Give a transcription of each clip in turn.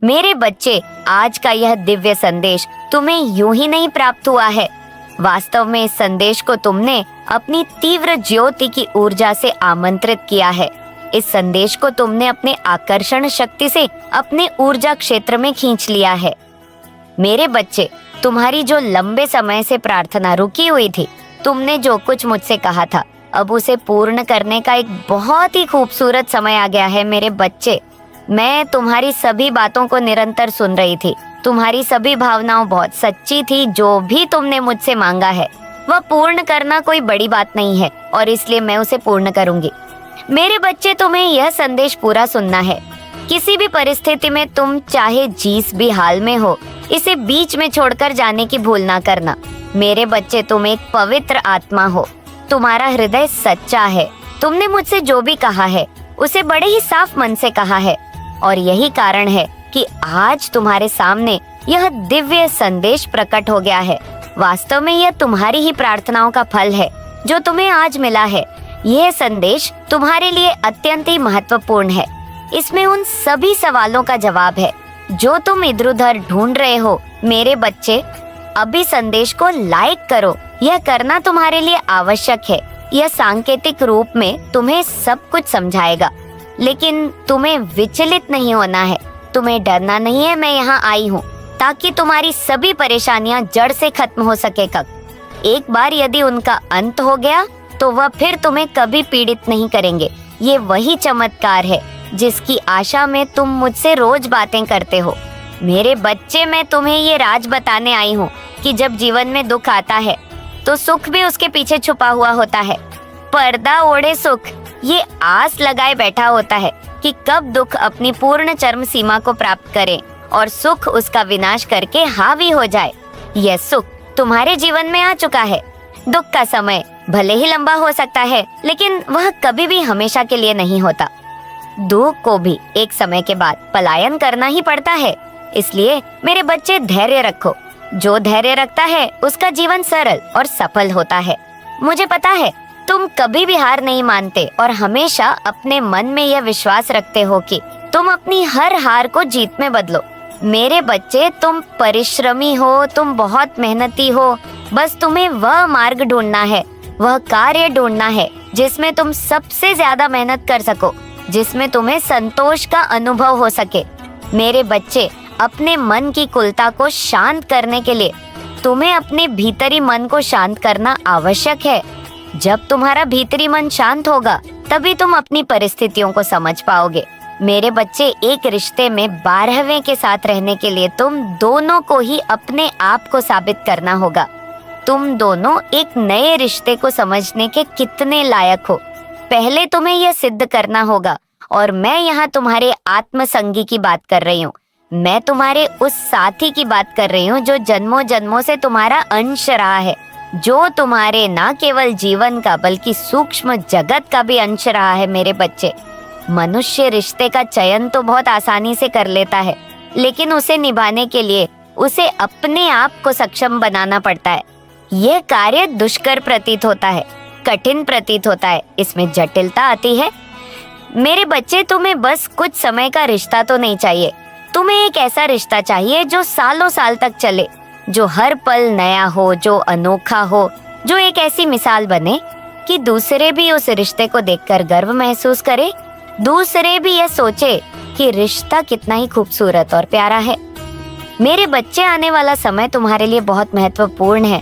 मेरे बच्चे, आज का यह दिव्य संदेश तुम्हें यूं ही नहीं प्राप्त हुआ है। वास्तव में इस संदेश को तुमने अपनी तीव्र ज्योति की ऊर्जा से आमंत्रित किया है। इस संदेश को तुमने अपने आकर्षण शक्ति से अपने ऊर्जा क्षेत्र में खींच लिया है। मेरे बच्चे, तुम्हारी जो लंबे समय से प्रार्थना रुकी हुई थी, तुमने जो कुछ मुझसे कहा था, अब उसे पूर्ण करने का एक बहुत ही खूबसूरत समय आ गया है। मेरे बच्चे, मैं तुम्हारी सभी बातों को निरंतर सुन रही थी। तुम्हारी सभी भावनाओं बहुत सच्ची थी। जो भी तुमने मुझसे मांगा है वह पूर्ण करना कोई बड़ी बात नहीं है और इसलिए मैं उसे पूर्ण करूंगी। मेरे बच्चे, तुम्हें यह संदेश पूरा सुनना है। किसी भी परिस्थिति में तुम चाहे जिस भी हाल में हो, इसे बीच में छोड़कर जाने की भूल ना करना। मेरे बच्चे, तुम एक पवित्र आत्मा हो। तुम्हारा हृदय सच्चा है। तुमने मुझसे जो भी कहा है उसे बड़े ही साफ मन से कहा है और यही कारण है कि आज तुम्हारे सामने यह दिव्य संदेश प्रकट हो गया है। वास्तव में यह तुम्हारी ही प्रार्थनाओं का फल है जो तुम्हें आज मिला है। यह संदेश तुम्हारे लिए अत्यंत ही महत्वपूर्ण है। इसमें उन सभी सवालों का जवाब है जो तुम इधर उधर ढूंढ रहे हो। मेरे बच्चे, अभी संदेश को लाइक करो। यह करना तुम्हारे लिए आवश्यक है। यह सांकेतिक रूप में तुम्हें सब कुछ समझाएगा, लेकिन तुम्हें विचलित नहीं होना है। तुम्हें डरना नहीं है। मैं यहाँ आई हूँ ताकि तुम्हारी सभी परेशानियाँ जड़ से खत्म हो सके। एक बार यदि उनका अंत हो गया तो वह फिर तुम्हें कभी पीड़ित नहीं करेंगे। ये वही चमत्कार है जिसकी आशा में तुम मुझसे रोज बातें करते हो। मेरे बच्चे, मैं तुम्हें ये राज बताने आई हूँ कि जब जीवन में दुख आता है तो सुख भी उसके पीछे छुपा हुआ होता है। पर्दा ओढ़े सुख ये आस लगाए बैठा होता है कि कब दुख अपनी पूर्ण चरम सीमा को प्राप्त करे और सुख उसका विनाश करके हावी हो जाए। यह सुख तुम्हारे जीवन में आ चुका है। दुख का समय भले ही लंबा हो सकता है, लेकिन वह कभी भी हमेशा के लिए नहीं होता। दुख को भी एक समय के बाद पलायन करना ही पड़ता है। इसलिए मेरे बच्चे, धैर्य रखो। जो धैर्य रखता है उसका जीवन सरल और सफल होता है। मुझे पता है तुम कभी भी हार नहीं मानते और हमेशा अपने मन में यह विश्वास रखते हो कि तुम अपनी हर हार को जीत में बदलो। मेरे बच्चे, तुम परिश्रमी हो, तुम बहुत मेहनती हो। बस तुम्हें वह मार्ग ढूंढना है, वह कार्य ढूंढना है जिसमें तुम सबसे ज्यादा मेहनत कर सको, जिसमें तुम्हें संतोष का अनुभव हो सके। मेरे बच्चे, अपने मन की कुलता को शांत करने के लिए तुम्हें अपने भीतरी मन को शांत करना आवश्यक है। जब तुम्हारा भीतरी मन शांत होगा तभी तुम अपनी परिस्थितियों को समझ पाओगे। मेरे बच्चे, एक रिश्ते में 12वें के साथ रहने के लिए तुम दोनों को ही अपने आप को साबित करना होगा। तुम दोनों एक नए रिश्ते को समझने के कितने लायक हो, पहले तुम्हें यह सिद्ध करना होगा। और मैं यहाँ तुम्हारे आत्मसंगी की बात कर रही हूँ। मैं तुम्हारे उस साथी की बात कर रही हूँ जो जन्मों जन्मों से तुम्हारा अंश रहा है, जो तुम्हारे न केवल जीवन का बल्कि सूक्ष्म जगत का भी अंश रहा है। मेरे बच्चे, मनुष्य रिश्ते का चयन तो बहुत आसानी से कर लेता है, लेकिन उसे निभाने के लिए उसे अपने आप को सक्षम बनाना पड़ता है। यह कार्य दुष्कर प्रतीत होता है, कठिन प्रतीत होता है, इसमें जटिलता आती है। मेरे बच्चे, तुम्हें बस कुछ समय का रिश्ता तो नहीं चाहिए। तुम्हें एक ऐसा रिश्ता चाहिए जो सालों साल तक चले, जो हर पल नया हो, जो अनोखा हो, जो एक ऐसी मिसाल बने कि दूसरे भी उस रिश्ते को देखकर गर्व महसूस करे। दूसरे भी यह सोचे कि रिश्ता कितना ही खूबसूरत और प्यारा है। मेरे बच्चे, आने वाला समय तुम्हारे लिए बहुत महत्वपूर्ण है।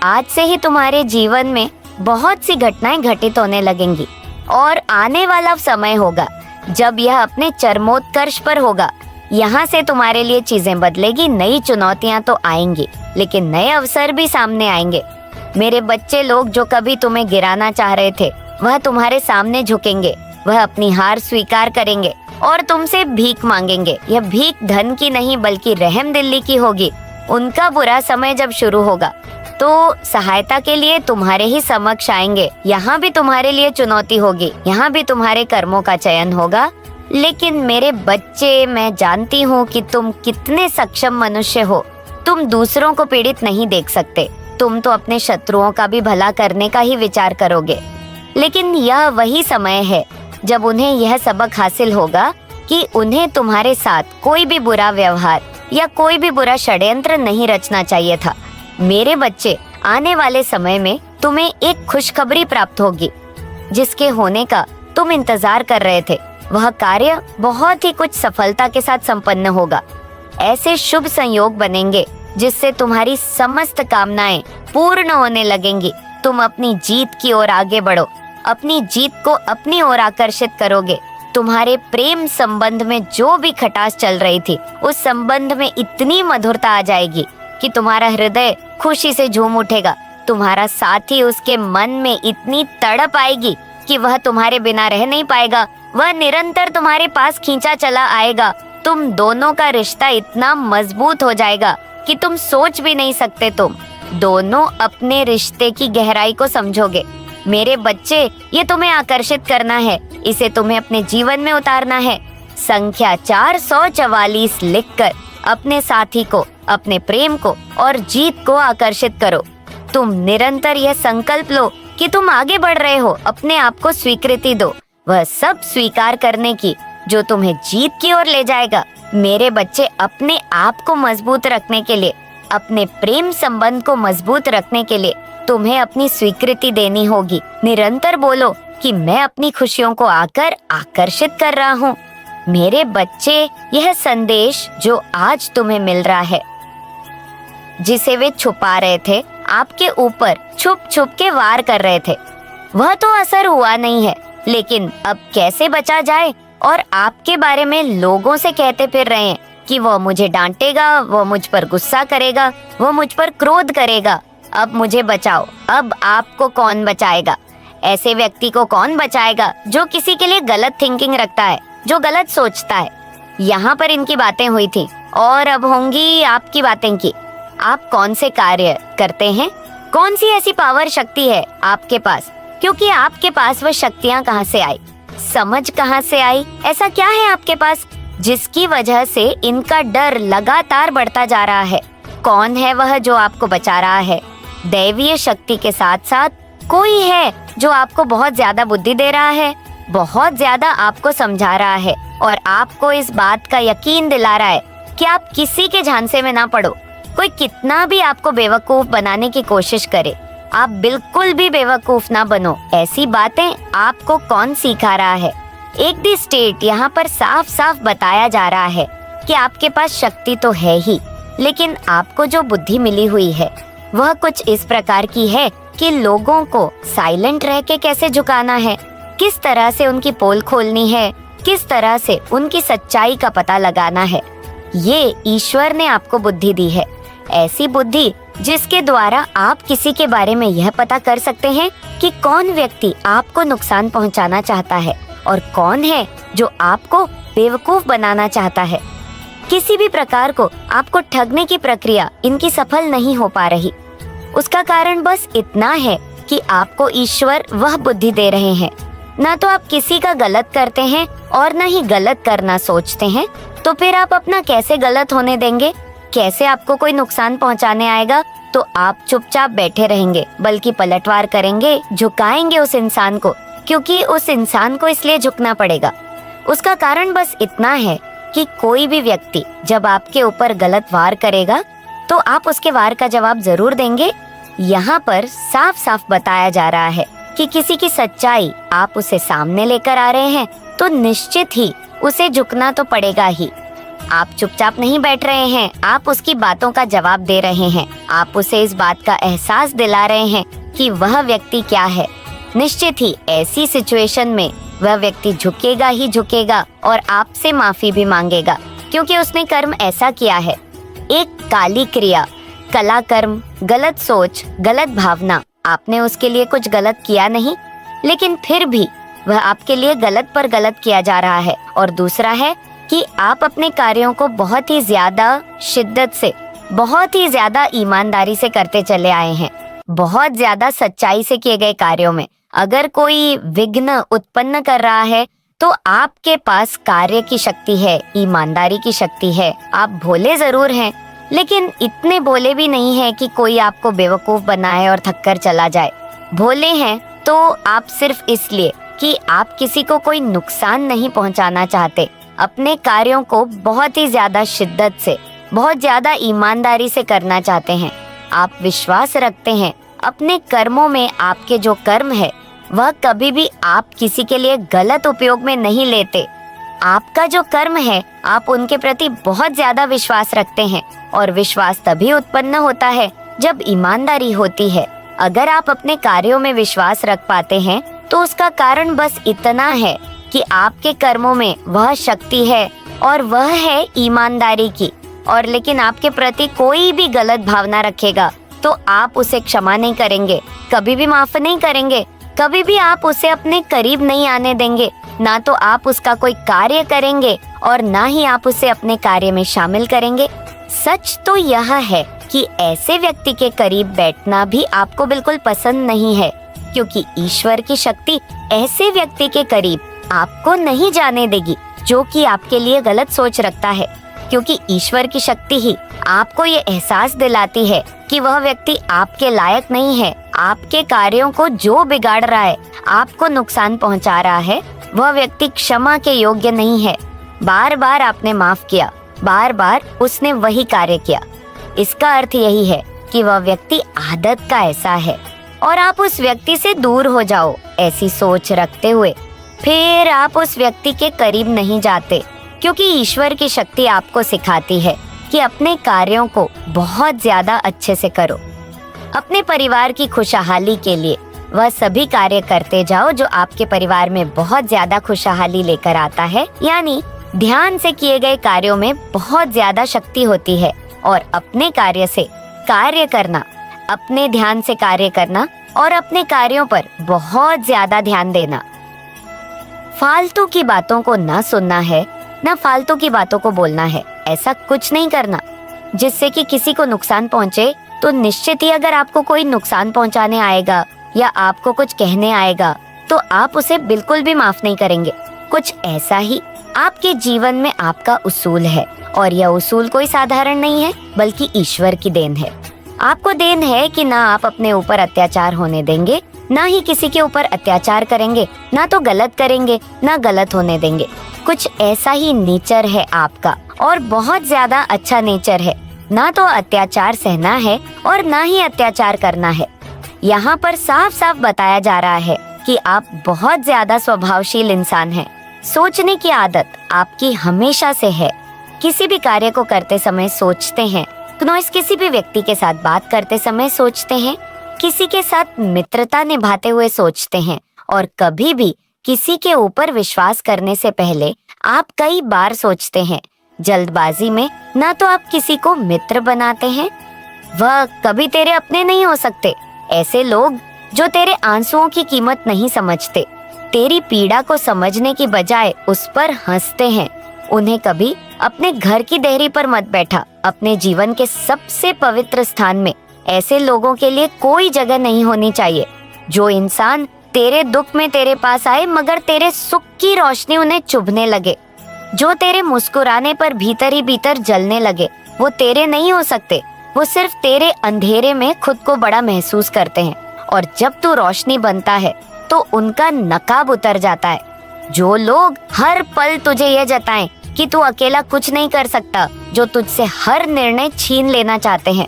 आज से ही तुम्हारे जीवन में बहुत सी घटनाएं घटित होने लगेंगी और आने वाला समय होगा जब यह अपने चरमोत्कर्ष पर होगा। यहाँ से तुम्हारे लिए चीजें बदलेगी। नई चुनौतियां तो आएंगी, लेकिन नए अवसर भी सामने आएंगे। मेरे बच्चे, लोग जो कभी तुम्हें गिराना चाह रहे थे वह तुम्हारे सामने झुकेंगे। वह अपनी हार स्वीकार करेंगे और तुमसे भीख मांगेंगे। यह भीख धन की नहीं बल्कि रहमदिली की होगी। उनका बुरा समय जब शुरू होगा तो सहायता के लिए तुम्हारे ही समक्ष आएंगे। यहाँ भी तुम्हारे लिए चुनौती होगी, यहाँ भी तुम्हारे कर्मों का चयन होगा। लेकिन मेरे बच्चे, मैं जानती हूँ कि तुम कितने सक्षम मनुष्य हो। तुम दूसरों को पीड़ित नहीं देख सकते। तुम तो अपने शत्रुओं का भी भला करने का ही विचार करोगे। लेकिन यह वही समय है जब उन्हें यह सबक हासिल होगा कि उन्हें तुम्हारे साथ कोई भी बुरा व्यवहार या कोई भी बुरा षड्यंत्र नहीं रचना चाहिए था। मेरे बच्चे, आने वाले समय में तुम्हें एक खुशखबरी प्राप्त होगी जिसके होने का तुम इंतजार कर रहे थे। वह कार्य बहुत ही कुछ सफलता के साथ संपन्न होगा। ऐसे शुभ संयोग बनेंगे जिससे तुम्हारी समस्त कामनाएं पूर्ण होने लगेंगी। तुम अपनी जीत की ओर आगे बढ़ो, अपनी जीत को अपनी ओर आकर्षित करोगे। तुम्हारे प्रेम संबंध में जो भी खटास चल रही थी, उस संबंध में इतनी मधुरता आ जाएगी कि तुम्हारा हृदय खुशी से झूम उठेगा। तुम्हारा साथी, उसके मन में इतनी तड़प आएगी कि वह तुम्हारे बिना रह नहीं पाएगा। वह निरंतर तुम्हारे पास खींचा चला आएगा। तुम दोनों का रिश्ता इतना मजबूत हो जाएगा कि तुम सोच भी नहीं सकते। तुम दोनों अपने रिश्ते की गहराई को समझोगे। मेरे बच्चे, ये तुम्हें आकर्षित करना है, इसे तुम्हें अपने जीवन में उतारना है। संख्या 444 लिखकर अपने साथी को, अपने प्रेम को और जीत को आकर्षित करो। तुम निरंतर यह संकल्प लो कि तुम आगे बढ़ रहे हो। अपने आप को स्वीकृति दो, वह सब स्वीकार करने की जो तुम्हें जीत की ओर ले जाएगा। मेरे बच्चे, अपने आप को मजबूत रखने के लिए, अपने प्रेम संबंध को मजबूत रखने के लिए तुम्हें अपनी स्वीकृति देनी होगी। निरंतर बोलो कि मैं अपनी खुशियों को आकर आकर्षित कर रहा हूँ। मेरे बच्चे, यह संदेश जो आज तुम्हें मिल रहा है, जिसे वे छुपा रहे थे, आपके ऊपर छुप छुप के वार कर रहे थे, वह तो असर हुआ नहीं है। लेकिन अब कैसे बचा जाए? और आपके बारे में लोगों से कहते फिर रहे हैं कि वह मुझे डांटेगा, वह मुझ पर गुस्सा करेगा, वह मुझ पर क्रोध करेगा। अब मुझे बचाओ। अब आपको कौन बचाएगा? ऐसे व्यक्ति को कौन बचाएगा जो किसी के लिए गलत थिंकिंग रखता है, जो गलत सोचता है। यहाँ पर इनकी बातें हुई थी और अब होंगी आपकी बातें की। आप कौन से कार्य करते हैं? कौन सी ऐसी पावर शक्ति है आपके पास? क्योंकि आपके पास वह शक्तियाँ कहाँ से आई, समझ कहाँ से आई? ऐसा क्या है आपके पास जिसकी वजह से इनका डर लगातार बढ़ता जा रहा है? कौन है वह जो आपको बचा रहा है? दैवीय शक्ति के साथ साथ कोई है जो आपको बहुत ज्यादा बुद्धि दे रहा है, बहुत ज्यादा आपको समझा रहा है और आपको इस बात का यकीन दिला रहा है कि आप किसी के झांसे में ना पड़ो। कोई कितना भी आपको बेवकूफ बनाने की कोशिश करे, आप बिल्कुल भी बेवकूफ ना बनो। ऐसी बातें आपको कौन सिखा रहा है? एक दी स्टेट यहाँ पर साफ साफ बताया जा रहा है कि आपके पास शक्ति तो है ही, लेकिन आपको जो बुद्धि मिली हुई है वह कुछ इस प्रकार की है कि लोगों को साइलेंट रह के कैसे झुकाना है, किस तरह से उनकी पोल खोलनी है, किस तरह से उनकी सच्चाई का पता लगाना है। ये ईश्वर ने आपको बुद्धि दी है, ऐसी बुद्धि जिसके द्वारा आप किसी के बारे में यह पता कर सकते हैं कि कौन व्यक्ति आपको नुकसान पहुंचाना चाहता है और कौन है जो आपको बेवकूफ बनाना चाहता है। किसी भी प्रकार को आपको ठगने की प्रक्रिया इनकी सफल नहीं हो पा रही। उसका कारण बस इतना है कि आपको ईश्वर वह बुद्धि दे रहे हैं। ना तो आप किसी का गलत करते हैं और न ही गलत करना सोचते हैं, तो फिर आप अपना कैसे गलत होने देंगे? कैसे आपको कोई नुकसान पहुंचाने आएगा तो आप चुपचाप बैठे रहेंगे, बल्कि पलटवार करेंगे, झुकाएंगे उस इंसान को, क्योंकि उस इंसान को इसलिए झुकना पड़ेगा। उसका कारण बस इतना है कि कोई भी व्यक्ति जब आपके ऊपर गलत वार करेगा तो आप उसके वार का जवाब जरूर देंगे। यहाँ पर साफ साफ बताया जा रहा है कि किसी की सच्चाई आप उसे सामने लेकर आ रहे हैं तो निश्चित ही उसे झुकना तो पड़ेगा ही। आप चुपचाप नहीं बैठ रहे हैं, आप उसकी बातों का जवाब दे रहे हैं, आप उसे इस बात का एहसास दिला रहे हैं कि वह व्यक्ति क्या है। निश्चित ही ऐसी सिचुएशन में वह व्यक्ति झुकेगा ही झुकेगा और आपसे माफी भी मांगेगा, क्योंकि उसने कर्म ऐसा किया है। एक काली क्रिया, कला कर्म, गलत सोच, गलत भावना, आपने उसके लिए कुछ गलत किया नहीं, लेकिन फिर भी वह आपके लिए गलत पर गलत किया जा रहा है। और दूसरा है कि आप अपने कार्यों को बहुत ही ज्यादा शिद्दत से, बहुत ही ज्यादा ईमानदारी से करते चले आए हैं, बहुत ज्यादा सच्चाई से किए गए कार्यों में अगर कोई विघ्न उत्पन्न कर रहा है तो आपके पास कार्य की शक्ति है, ईमानदारी की शक्ति है। आप भोले जरूर हैं, लेकिन इतने भोले भी नहीं है कि कोई आपको बेवकूफ बनाए और थककर चला जाए। भोले हैं तो आप सिर्फ इसलिए कि आप किसी को कोई नुकसान नहीं पहुंचाना चाहते, अपने कार्यों को बहुत ही ज्यादा शिद्दत से, बहुत ज्यादा ईमानदारी से करना चाहते हैं। आप विश्वास रखते हैं अपने कर्मों में, आपके जो कर्म है वह कभी भी आप किसी के लिए गलत उपयोग में नहीं लेते। आपका जो कर्म है आप उनके प्रति बहुत ज्यादा विश्वास रखते हैं, और विश्वास तभी उत्पन्न होता है जब ईमानदारी होती है। अगर आप अपने कार्यों में विश्वास रख पाते हैं तो उसका कारण बस इतना है कि आपके कर्मों में वह शक्ति है, और वह है ईमानदारी की। और लेकिन आपके प्रति कोई भी गलत भावना रखेगा तो आप उसे क्षमा नहीं करेंगे, कभी भी माफ नहीं करेंगे, कभी भी आप उसे अपने करीब नहीं आने देंगे। ना तो आप उसका कोई कार्य करेंगे और ना ही आप उसे अपने कार्य में शामिल करेंगे। सच तो यह है कि ऐसे व्यक्ति के करीब बैठना भी आपको बिल्कुल पसंद नहीं है, क्योंकि ईश्वर की शक्ति ऐसे व्यक्ति के करीब आपको नहीं जाने देगी जो कि आपके लिए गलत सोच रखता है, क्योंकि ईश्वर की शक्ति ही आपको ये एहसास दिलाती है कि वह व्यक्ति आपके लायक नहीं है। आपके कार्यों को जो बिगाड़ रहा है, आपको नुकसान पहुंचा रहा है, वह व्यक्ति क्षमा के योग्य नहीं है। बार बार आपने माफ किया, बार बार उसने वही कार्य किया। इसका अर्थ यही है कि वह व्यक्ति आदत का ऐसा है, और आप उस व्यक्ति से दूर हो जाओ ऐसी सोच रखते हुए फिर आप उस व्यक्ति के करीब नहीं जाते, क्योंकि ईश्वर की शक्ति आपको सिखाती है कि अपने कार्यों को बहुत ज्यादा अच्छे से करो। अपने परिवार की खुशहाली के लिए वह सभी कार्य करते जाओ जो आपके परिवार में बहुत ज्यादा खुशहाली लेकर आता है। यानी ध्यान से किए गए कार्यों में बहुत ज्यादा शक्ति होती है, और अपने कार्य से कार्य करना, अपने ध्यान से कार्य करना और अपने कार्यों पर बहुत ज्यादा ध्यान देना। फालतू की बातों को ना सुनना है, ना फालतू की बातों को बोलना है। ऐसा कुछ नहीं करना जिससे कि किसी को नुकसान पहुंचे। तो निश्चित ही अगर आपको कोई नुकसान पहुंचाने आएगा या आपको कुछ कहने आएगा तो आप उसे बिल्कुल भी माफ नहीं करेंगे। कुछ ऐसा ही आपके जीवन में आपका उसूल है, और यह उसूल कोई साधारण नहीं है बल्कि ईश्वर की देन है। आपको देन है कि ना आप अपने ऊपर अत्याचार होने देंगे, ना ही किसी के ऊपर अत्याचार करेंगे, ना तो गलत करेंगे, ना गलत होने देंगे। कुछ ऐसा ही नेचर है आपका, और बहुत ज्यादा अच्छा नेचर है। ना तो अत्याचार सहना है और ना ही अत्याचार करना है। यहाँ पर साफ साफ बताया जा रहा है कि आप बहुत ज्यादा स्वभावशील इंसान हैं। सोचने की आदत आपकी हमेशा से है। किसी भी कार्य को करते समय सोचते हैं, किसी भी व्यक्ति के साथ बात करते समय सोचते हैं, किसी के साथ मित्रता निभाते हुए सोचते हैं, और कभी भी किसी के ऊपर विश्वास करने से पहले आप कई बार सोचते हैं। जल्दबाजी में ना तो आप किसी को मित्र बनाते हैं, वह कभी तेरे अपने नहीं हो सकते। ऐसे लोग जो तेरे आंसुओं की कीमत नहीं समझते, तेरी पीड़ा को समझने की बजाय उस पर हंसते हैं, उन्हें कभी अपने घर की देहरी पर मत बैठा। अपने जीवन के सबसे पवित्र स्थान में ऐसे लोगों के लिए कोई जगह नहीं होनी चाहिए। जो इंसान तेरे दुख में तेरे पास आए मगर तेरे सुख की रोशनी उन्हें चुभने लगे, जो तेरे मुस्कुराने पर भीतर ही भीतर जलने लगे, वो तेरे नहीं हो सकते। वो सिर्फ तेरे अंधेरे में खुद को बड़ा महसूस करते हैं, और जब तू रोशनी बनता है तो उनका नकाब उतर जाता है। जो लोग हर पल तुझे यह जताएं कि तू अकेला कुछ नहीं कर सकता, जो तुझसे हर निर्णय छीन लेना चाहते हैं,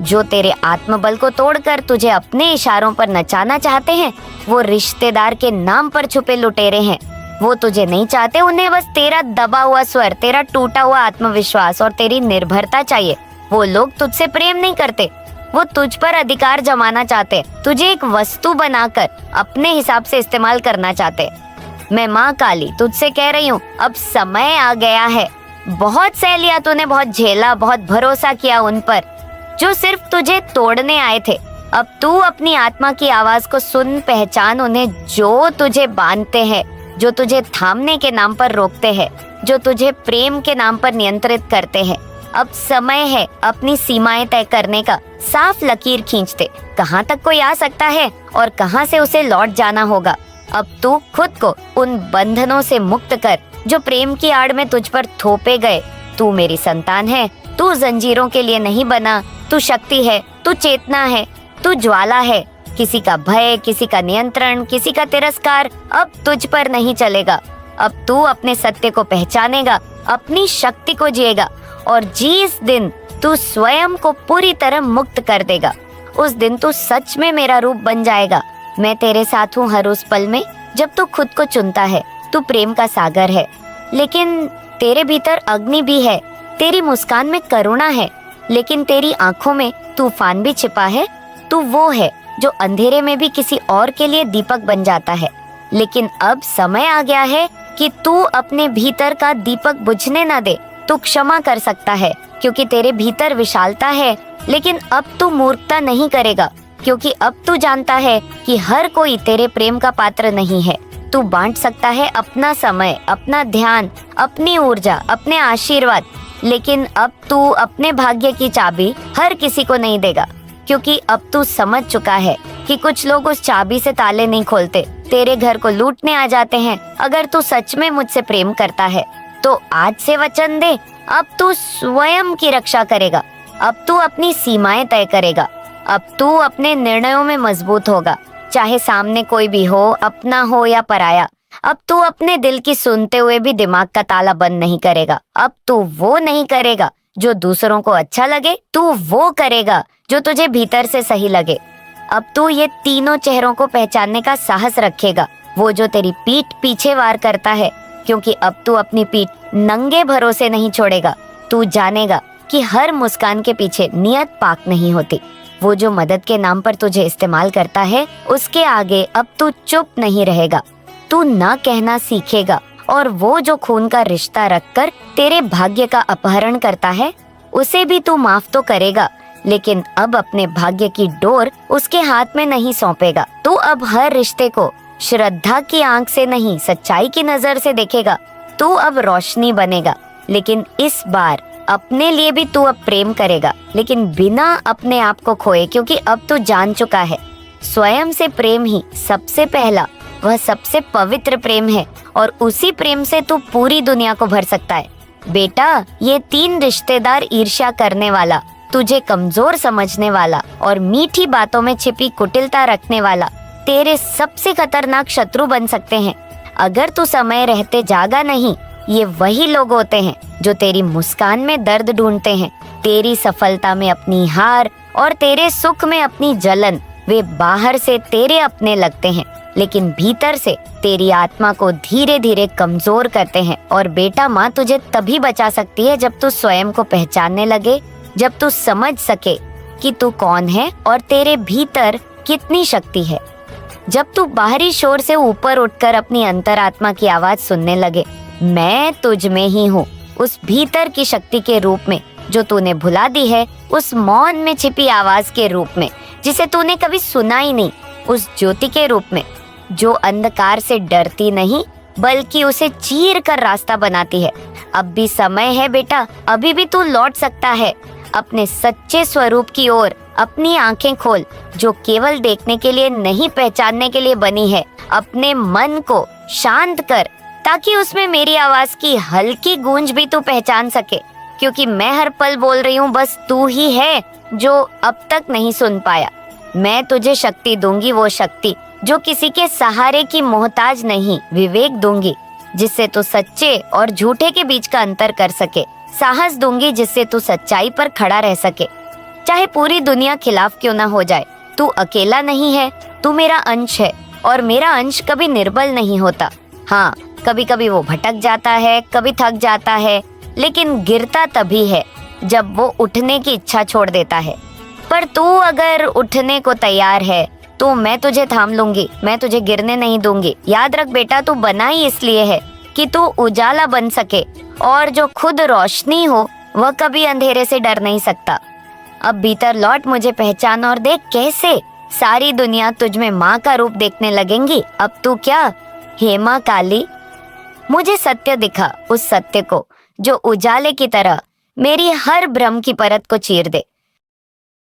जो तेरे आत्मबल को तोड़कर तुझे अपने इशारों पर नचाना चाहते हैं, वो रिश्तेदार के नाम पर छुपे लुटेरे हैं। वो तुझे नहीं चाहते, उन्हें बस तेरा दबा हुआ स्वर, तेरा टूटा हुआ आत्मविश्वास और तेरी निर्भरता चाहिए। वो लोग तुझसे प्रेम नहीं करते, वो तुझ पर अधिकार जमाना चाहते, तुझे एक वस्तु बनाकर अपने हिसाब से इस्तेमाल करना चाहते। मैं माँ काली तुझसे कह रही हूँ, अब समय आ गया है। बहुत सह लिया तूने, बहुत झेला, बहुत भरोसा किया उन पर जो सिर्फ तुझे तोड़ने आए थे। अब तू अपनी आत्मा की आवाज को सुन, पहचान उन्हें जो तुझे बांधते हैं, जो तुझे थामने के नाम पर रोकते हैं, जो तुझे प्रेम के नाम पर नियंत्रित करते हैं। अब समय है अपनी सीमाएं तय करने का। साफ लकीर खींचते कहाँ तक कोई आ सकता है और कहाँ से उसे लौट जाना होगा। अब तू खुद को उन बंधनों से मुक्त कर जो प्रेम की आड़ में तुझ पर थोपे गए। तू मेरी संतान है, तू जंजीरों के लिए नहीं बना। तू शक्ति है, तू चेतना है, तू ज्वाला है। किसी का भय, किसी का नियंत्रण, किसी का तिरस्कार अब तुझ पर नहीं चलेगा। अब तू अपने सत्य को पहचानेगा, अपनी शक्ति को जिएगा और जिस दिन तू स्वयं को पूरी तरह मुक्त कर देगा, उस दिन तू सच में मेरा रूप बन जाएगा। मैं तेरे साथ हूँ हर उस पल में जब तू खुद को चुनता है। तू प्रेम का सागर है, लेकिन तेरे भीतर अग्नि भी है। तेरी मुस्कान में करुणा है, लेकिन तेरी आंखों में तूफान भी छिपा है। तू वो है जो अंधेरे में भी किसी और के लिए दीपक बन जाता है। लेकिन अब समय आ गया है कि तू अपने भीतर का दीपक बुझने ना दे। तू क्षमा कर सकता है क्योंकि तेरे भीतर विशालता है, लेकिन अब तू मूर्खता नहीं करेगा क्योंकि अब तू जानता है कि हर कोई तेरे प्रेम का पात्र नहीं है। तू बांट सकता है अपना समय, अपना ध्यान, अपनी ऊर्जा, अपने आशीर्वाद, लेकिन अब तू अपने भाग्य की चाबी हर किसी को नहीं देगा क्योंकि अब तू समझ चुका है कि कुछ लोग उस चाबी से ताले नहीं खोलते, तेरे घर को लूटने आ जाते हैं। अगर तू सच में मुझसे प्रेम करता है तो आज से वचन दे, अब तू स्वयं की रक्षा करेगा। अब तू अपनी सीमाएं तय करेगा। अब तू अपने निर्णयों में मजबूत होगा, चाहे सामने कोई भी हो, अपना हो या पराया। अब तू अपने दिल की सुनते हुए भी दिमाग का ताला बंद नहीं करेगा। अब तू वो नहीं करेगा जो दूसरों को अच्छा लगे, तू वो करेगा जो तुझे भीतर से सही लगे। अब तू ये तीनों चेहरों को पहचानने का साहस रखेगा, वो जो तेरी पीठ पीछे वार करता है, क्योंकि अब तू अपनी पीठ नंगे भरोसे नहीं छोड़ेगा। तू जानेगा कि हर मुस्कान के पीछे नियत पाक नहीं होती। वो जो मदद के नाम पर तुझे इस्तेमाल करता है, उसके आगे अब तू चुप नहीं रहेगा। तू ना कहना सीखेगा, और वो जो खून का रिश्ता रखकर तेरे भाग्य का अपहरण करता है, उसे भी तू माफ तो करेगा, लेकिन अब अपने भाग्य की डोर उसके हाथ में नहीं सौंपेगा। तू अब हर रिश्ते को श्रद्धा की आंख से नहीं, सच्चाई की नजर से देखेगा। तू अब रोशनी बनेगा, लेकिन इस बार अपने लिए भी तू अब प्रेम करेगा, लेकिन बिना अपने आप को खोए, क्योंकि अब तू जान चुका है स्वयं से प्रेम ही सबसे पहला, वह सबसे पवित्र प्रेम है, और उसी प्रेम से तू पूरी दुनिया को भर सकता है। बेटा, ये 3 रिश्तेदार ईर्ष्या करने वाला, तुझे कमजोर समझने वाला और मीठी बातों में छिपी कुटिलता रखने वाला तेरे सबसे खतरनाक शत्रु बन सकते हैं। अगर तू समय रहते जागा नहीं, ये वही लोग होते हैं जो तेरी मुस्कान में दर्द ढूंढते हैं, तेरी सफलता में अपनी हार और तेरे सुख में अपनी जलन। वे बाहर से तेरे अपने लगते हैं, लेकिन भीतर से तेरी आत्मा को धीरे धीरे कमजोर करते हैं। और बेटा, माँ तुझे तभी बचा सकती है जब तू स्वयं को पहचानने लगे, जब तू समझ सके कि तू कौन है और तेरे भीतर कितनी शक्ति है। जब तू बाहरी शोर से ऊपर उठकर अपनी अंतरात्मा की आवाज सुनने लगे, मैं तुझ में ही हूँ, उस भीतर की शक्ति के रूप में जो तूने भुला दी है, उस मौन में छिपी आवाज के रूप में जिसे तूने कभी सुना ही नहीं, उस ज्योति के रूप में जो अंधकार से डरती नहीं बल्कि उसे चीर कर रास्ता बनाती है। अब भी समय है बेटा, अभी भी तू लौट सकता है अपने सच्चे स्वरूप की ओर। अपनी आंखें खोल, जो केवल देखने के लिए नहीं, पहचानने के लिए बनी है। अपने मन को शांत कर ताकि उसमें मेरी आवाज की हल्की गूंज भी तू पहचान सके, क्योंकि मैं हर पल बोल रही हूँ, बस तू ही है जो अब तक नहीं सुन पाया। मैं तुझे शक्ति दूंगी, वो शक्ति जो किसी के सहारे की मोहताज नहीं, विवेक दूंगी जिससे तू सच्चे और झूठे के बीच का अंतर कर सके, साहस दूंगी जिससे तू सच्चाई पर खड़ा रह सके, चाहे पूरी दुनिया खिलाफ क्यों ना हो जाए। तू अकेला नहीं है, तू मेरा अंश है, और मेरा अंश कभी निर्बल नहीं होता। हाँ, कभी कभी वो भटक जाता है, कभी थक जाता है, लेकिन गिरता तभी है जब वो उठने की इच्छा छोड़ देता है। पर तू अगर उठने को तैयार है तो मैं तुझे थाम लूंगी, मैं तुझे गिरने नहीं दूंगी। याद रख बेटा, तू बना ही इसलिए है कि तू उजाला बन सके, और जो खुद रोशनी हो वह कभी अंधेरे से डर नहीं सकता। अब भीतर लौट, मुझे पहचान और देख कैसे सारी दुनिया तुझ में माँ का रूप देखने लगेंगी। अब तू क्या, हेमा काली, मुझे सत्य दिखा, उस सत्य को जो उजाले की तरह मेरी हर भ्रम की परत को चीर दे,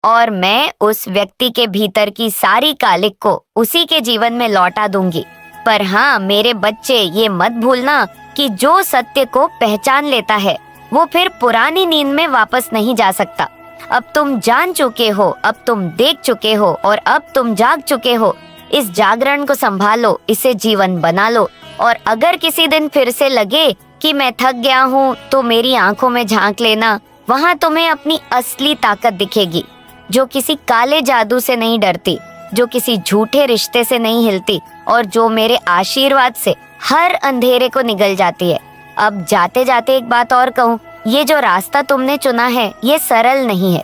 और मैं उस व्यक्ति के भीतर की सारी कालिक को उसी के जीवन में लौटा दूंगी। पर हाँ मेरे बच्चे, ये मत भूलना कि जो सत्य को पहचान लेता है वो फिर पुरानी नींद में वापस नहीं जा सकता। अब तुम जान चुके हो, अब तुम देख चुके हो, और अब तुम जाग चुके हो। इस जागरण को संभालो, इसे जीवन बना लो, और अगर किसी दिन फिर से लगे कि मैं थक गया हूँ तो मेरी आंखों में झांक लेना, वहाँ तुम्हें अपनी असली ताकत दिखेगी, जो किसी काले जादू से नहीं डरती, जो किसी झूठे रिश्ते से नहीं हिलती और जो मेरे आशीर्वाद से हर अंधेरे को निगल जाती है। अब जाते जाते एक बात और कहूँ, ये जो रास्ता तुमने चुना है ये सरल नहीं है।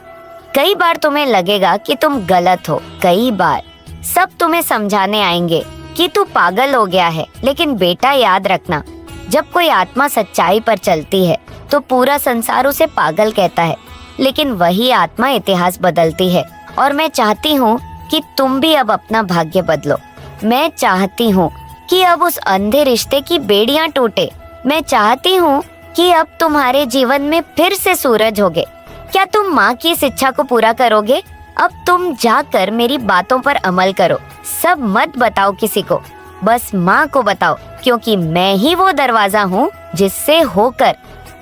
कई बार तुम्हें लगेगा कि तुम गलत हो, कई बार सब तुम्हें समझाने आएंगे कि तू पागल हो गया है। लेकिन बेटा याद रखना, जब कोई आत्मा सच्चाई पर चलती है तो पूरा संसार उसे पागल कहता है, लेकिन वही आत्मा इतिहास बदलती है। और मैं चाहती हूँ कि तुम भी अब अपना भाग्य बदलो। मैं चाहती हूँ कि अब उस अंधे रिश्ते की बेड़ियां टूटे। मैं चाहती हूँ कि अब तुम्हारे जीवन में फिर से सूरज होगे। क्या तुम माँ की इस इच्छा को पूरा करोगे? अब तुम जाकर मेरी बातों पर अमल करो। सब मत बताओ किसी को, बस माँ को बताओ, क्योंकि मैं ही वो दरवाजा हूँ जिससे होकर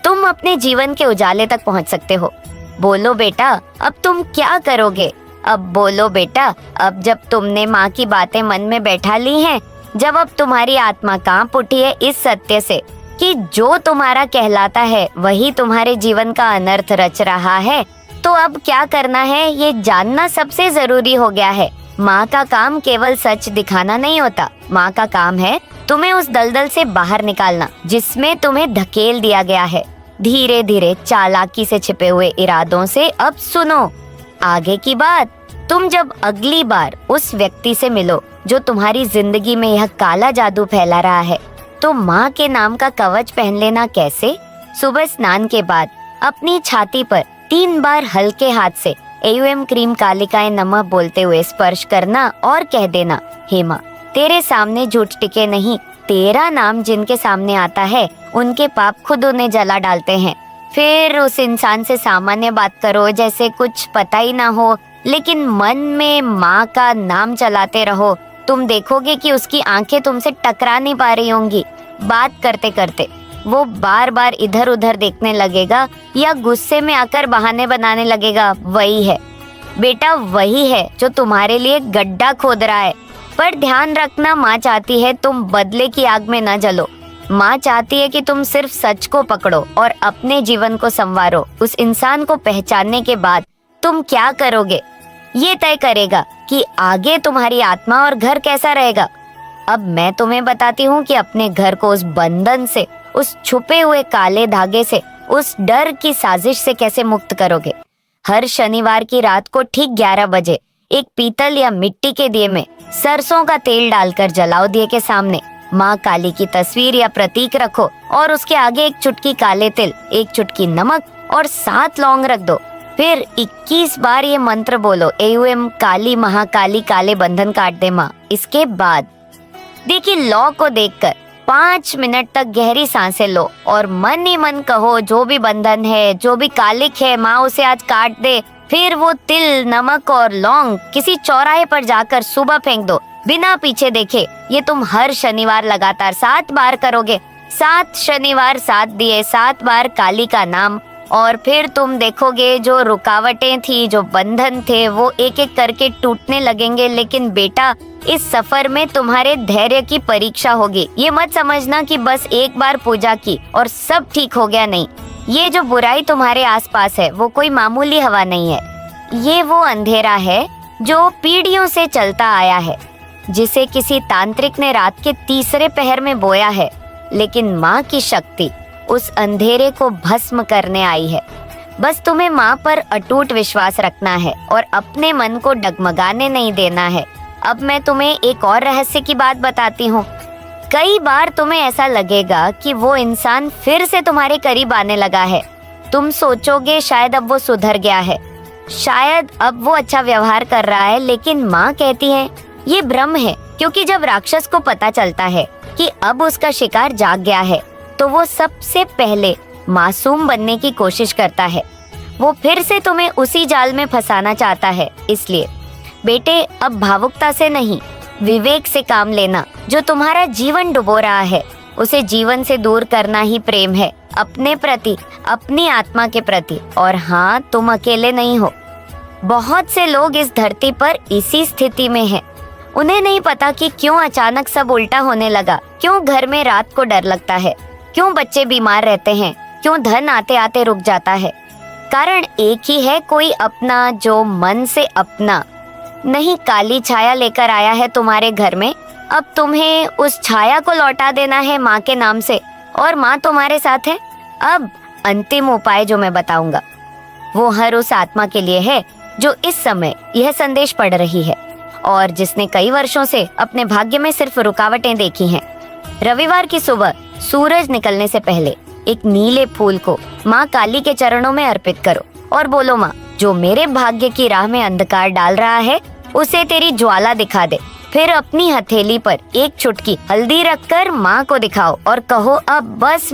तुम अपने जीवन के उजाले तक पहुँच सकते हो। बोलो बेटा, अब तुम क्या करोगे? अब बोलो बेटा, अब जब तुमने माँ की बातें मन में बैठा ली हैं, जब अब तुम्हारी आत्मा कांप उठी है इस सत्य से कि जो तुम्हारा कहलाता है वही तुम्हारे जीवन का अनर्थ रच रहा है, तो अब क्या करना है ये जानना सबसे जरूरी हो गया है। माँ का काम केवल सच दिखाना नहीं होता, माँ का काम है तुम्हें उस दलदल से बाहर निकालना जिसमें तुम्हें धकेल दिया गया है। धीरे धीरे चालाकी से छिपे हुए इरादों से अब सुनो आगे की बात। तुम जब अगली बार उस व्यक्ति से मिलो जो तुम्हारी जिंदगी में यह काला जादू फैला रहा है, तो माँ के नाम का कवच पहन लेना। कैसे? सुबह स्नान के बाद अपनी छाती पर 3 बार हल्के हाथ से एयूएम क्रीम कालिकाए नमः बोलते हुए स्पर्श करना और कह देना, हे माँ, तेरे सामने झूठ टिके नहीं। तेरा नाम जिनके सामने आता है उनके पाप खुद उन्हें जला डालते हैं। फिर उस इंसान से सामान्य बात करो जैसे कुछ पता ही ना हो, लेकिन मन में माँ का नाम चलाते रहो। तुम देखोगे कि उसकी आंखें तुमसे टकरा नहीं पा रही होंगी। बात करते करते वो बार बार इधर उधर देखने लगेगा या गुस्से में आकर बहाने बनाने लगेगा। वही है बेटा, वही है जो तुम्हारे लिए गड्ढा खोद रहा है। पर ध्यान रखना, माँ चाहती है तुम बदले की आग में न जलो। माँ चाहती है कि तुम सिर्फ सच को पकड़ो और अपने जीवन को संवारो। उस इंसान को पहचानने के बाद तुम क्या करोगे ये तय करेगा कि आगे तुम्हारी आत्मा और घर कैसा रहेगा। अब मैं तुम्हें बताती हूँ कि अपने घर को उस बंधन से, उस छुपे हुए काले धागे से, उस डर की साजिश से कैसे मुक्त करोगे। हर शनिवार की रात को ठीक 11 बजे एक पीतल या मिट्टी के दिए में सरसों का तेल डालकर जलाओ। दिए के सामने माँ काली की तस्वीर या प्रतीक रखो और उसके आगे एक चुटकी काले तिल, एक चुटकी नमक और 7 लौंग रख दो। फिर 21 बार ये मंत्र बोलो, एयूएम काली महाकाली काले बंधन काट दे माँ। इसके बाद देखिए लौ को देखकर 5 मिनट तक गहरी सांसें लो और मन ही मन कहो, जो भी बंधन है, जो भी कालिक है, माँ उसे आज काट दे। फिर वो तिल, नमक और लौंग किसी चौराहे पर जाकर सुबह फेंक दो बिना पीछे देखे। ये तुम हर शनिवार लगातार 7 बार करोगे। 7 शनिवार 7 दिए, 7 बार काली का नाम। और फिर तुम देखोगे जो रुकावटें थी, जो बंधन थे, वो एक एक करके टूटने लगेंगे। लेकिन बेटा, इस सफर में तुम्हारे धैर्य की परीक्षा होगी। ये मत समझना कि बस एक बार पूजा की और सब ठीक हो गया, नहीं। ये जो बुराई तुम्हारे आसपास है वो कोई मामूली हवा नहीं है। ये वो अंधेरा है जो पीढ़ियों से चलता आया है, जिसे किसी तांत्रिक ने रात के 3रे पहर में बोया है। लेकिन माँ की शक्ति उस अंधेरे को भस्म करने आई है। बस तुम्हें माँ पर अटूट विश्वास रखना है और अपने मन को डगमगाने नहीं देना है। अब मैं तुम्हें एक और रहस्य की बात बताती हूँ। कई बार तुम्हें ऐसा लगेगा कि वो इंसान फिर से तुम्हारे करीब आने लगा है। तुम सोचोगे शायद अब वो सुधर गया है, शायद अब वो अच्छा व्यवहार कर रहा है। लेकिन माँ कहती है ये भ्रम है, क्योंकि जब राक्षस को पता चलता है कि अब उसका शिकार जाग गया है, तो वो सबसे पहले मासूम बनने की कोशिश करता है। वो फिर से तुम्हें उसी जाल में फंसाना चाहता है। इसलिए बेटे, अब भावुकता से नहीं, विवेक से काम लेना। जो तुम्हारा जीवन डुबो रहा है उसे जीवन से दूर करना ही प्रेम है, अपने प्रति, अपनी आत्मा के प्रति। और हाँ, तुम अकेले नहीं हो। बहुत से लोग इस धरती पर इसी स्थिति में हैं। उन्हें नहीं पता कि क्यों अचानक सब उल्टा होने लगा, क्यों घर में रात को डर लगता है, क्यों बच्चे बीमार रहते हैं, क्यों धन आते आते रुक जाता है। कारण एक ही है, कोई अपना जो मन से अपना नहीं काली छाया लेकर आया है तुम्हारे घर में। अब तुम्हें उस छाया को लौटा देना है माँ के नाम से, और माँ तुम्हारे साथ है। अब अंतिम उपाय जो मैं बताऊंगा वो हर उस आत्मा के लिए है जो इस समय यह संदेश पढ़ रही है और जिसने कई वर्षों से अपने भाग्य में सिर्फ रुकावटें देखी हैं। रविवार की सुबह सूरज निकलने से पहले एक नीले फूल को माँ काली के चरणों में अर्पित करो और बोलो, माँ जो मेरे भाग्य की राह में अंधकार डाल रहा है उसे तेरी ज्वाला दिखा दे। फिर अपनी हथेली पर एक चुटकी हल्दी रखकर माँ को दिखाओ और कहो, अब बस